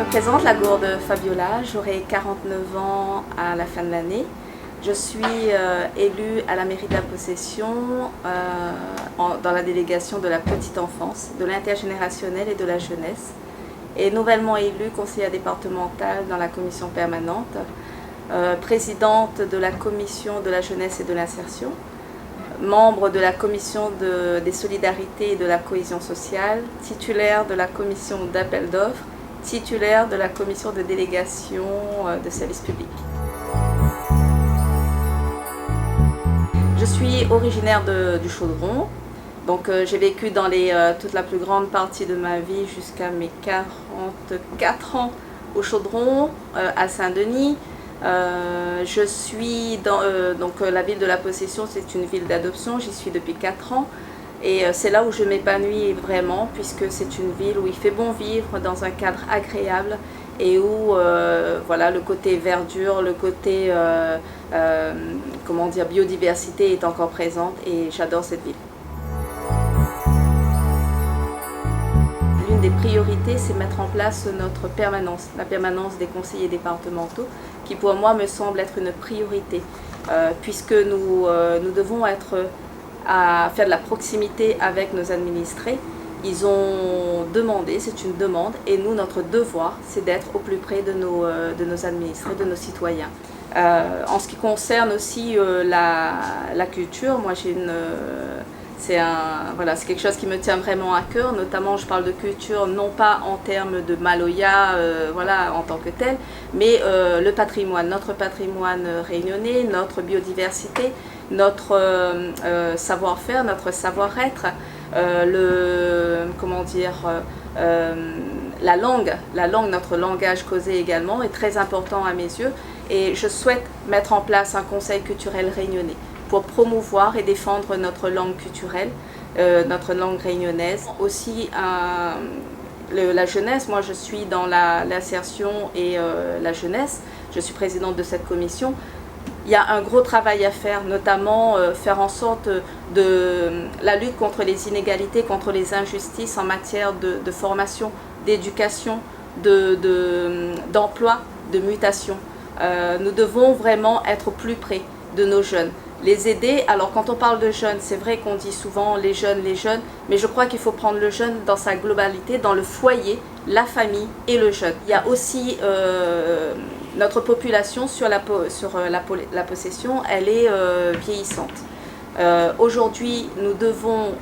présente, la gourde Fabiola, j'aurai 49 ans à la fin de l'année. Je suis élue à la mairie de la Possession dans la délégation de la petite enfance, de l'intergénérationnel et de la jeunesse. Et nouvellement élue conseillère départementale dans la commission permanente, présidente de la commission de la jeunesse et de l'insertion, membre de la commission des solidarités et de la cohésion sociale, titulaire de la commission d'appel d'offres, titulaire de la commission de délégation de services publics. Je suis originaire du Chaudron, donc j'ai vécu dans toute la plus grande partie de ma vie jusqu'à mes 44 ans au Chaudron, à Saint-Denis. Je suis donc la ville de la Possession, c'est une ville d'adoption, j'y suis depuis 4 ans. Et c'est là où je m'épanouis vraiment, puisque c'est une ville où il fait bon vivre dans un cadre agréable et où voilà, le côté verdure, le côté comment dire, biodiversité est encore présente et j'adore cette ville. L'une des priorités, c'est mettre en place notre permanence, la permanence des conseillers départementaux, qui pour moi me semble être une priorité, puisque nous devons être à faire de la proximité avec nos administrés. Ils ont demandé, c'est une demande, et nous, notre devoir, c'est d'être au plus près de nos administrés, de nos citoyens. En ce qui concerne aussi la culture, moi c'est quelque chose qui me tient vraiment à cœur, notamment je parle de culture non pas en termes de Maloya voilà, en tant que tel, mais le patrimoine, notre patrimoine réunionnais, notre biodiversité, notre savoir-faire, notre savoir-être, comment dire, la langue, notre langage causé également est très important à mes yeux et je souhaite mettre en place un conseil culturel réunionnais pour promouvoir et défendre notre langue culturelle, notre langue réunionnaise. Aussi la jeunesse, moi je suis dans l'insertion et la jeunesse, je suis présidente de cette commission. Il y a un gros travail à faire, notamment faire en sorte de la lutte contre les inégalités, contre les injustices en matière de formation, d'éducation, d'emploi, de mutation. Nous devons vraiment être au plus près de nos jeunes, les aider. Alors quand on parle de jeunes, c'est vrai qu'on dit souvent les jeunes, mais je crois qu'il faut prendre le jeune dans sa globalité, dans le foyer, la famille et le jeune. Il y a aussi notre population sur la Possession, elle est vieillissante. Aujourd'hui, nous devons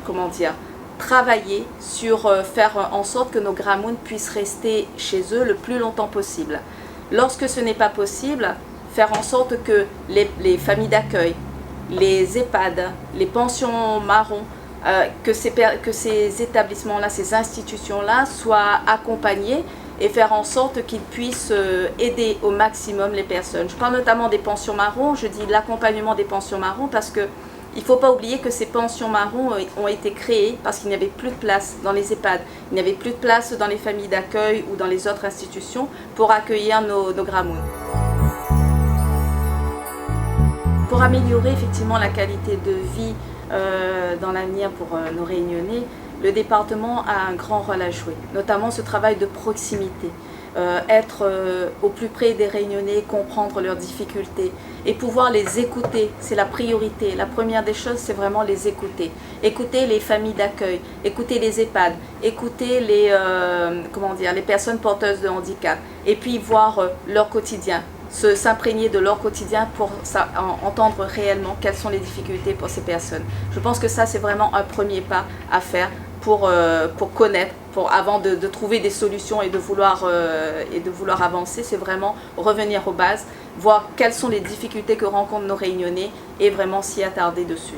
comment dire, travailler sur faire en sorte que nos gramounes puissent rester chez eux le plus longtemps possible. Lorsque ce n'est pas possible, faire en sorte que les familles d'accueil, les EHPAD, les pensions marrons, que ces établissements-là, ces institutions-là soient accompagnés et faire en sorte qu'ils puissent aider au maximum les personnes. Je parle notamment des pensions marrons, je dis l'accompagnement des pensions marrons parce que il ne faut pas oublier que ces pensions marrons ont été créées parce qu'il n'y avait plus de place dans les EHPAD, il n'y avait plus de place dans les familles d'accueil ou dans les autres institutions pour accueillir nos gramounes. Pour améliorer effectivement la qualité de vie dans l'avenir pour nos Réunionnais, le département a un grand rôle à jouer, notamment ce travail de proximité. Être au plus près des Réunionnais, comprendre leurs difficultés et pouvoir les écouter, c'est la priorité. La première des choses, c'est vraiment les écouter. Écouter les familles d'accueil, écouter les EHPAD, écouter les personnes porteuses de handicap et puis voir leur quotidien, s'imprégner de leur quotidien pour entendre réellement quelles sont les difficultés pour ces personnes. Je pense que ça, c'est vraiment un premier pas à faire pour connaître, avant de trouver des solutions et de vouloir avancer, c'est vraiment revenir aux bases, voir quelles sont les difficultés que rencontrent nos Réunionnais et vraiment s'y attarder dessus.